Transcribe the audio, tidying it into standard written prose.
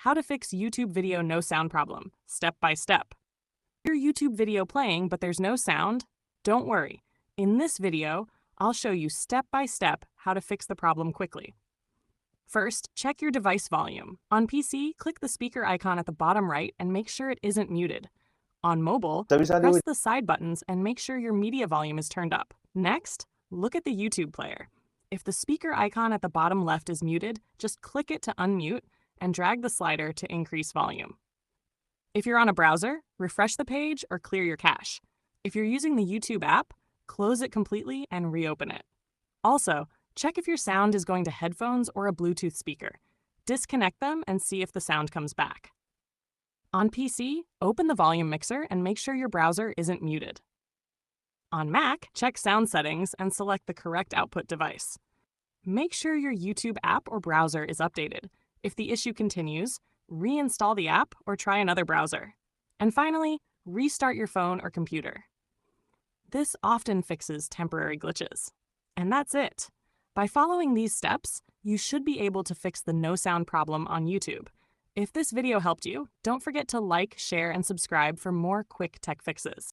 how to fix YouTube video no sound problem, step by step. Your YouTube video playing but there's no sound? Don't worry. In this video, I'll show you step by step how to fix the problem quickly. First, check your device volume. On PC, click the speaker icon at the bottom right and make sure it isn't muted. On mobile, press the side buttons and make sure your media volume is turned up. Next, look at the YouTube player. If the speaker icon at the bottom left is muted, just click it to unmute and drag the slider to increase volume. If you're on a browser, refresh the page or clear your cache. If you're using the YouTube app, close it completely and reopen it. Also, check if your sound is going to headphones or a Bluetooth speaker. Disconnect them and see if the sound comes back. On PC, open the volume mixer and make sure your browser isn't muted. On Mac, check sound settings and select the correct output device. Make sure your YouTube app or browser is updated. If the issue continues, reinstall the app or try another browser. And finally, restart your phone or computer. This often fixes temporary glitches. And that's it. By following these steps, you should be able to fix the no sound problem on YouTube. If this video helped you, don't forget to like, share, and subscribe for more quick tech fixes.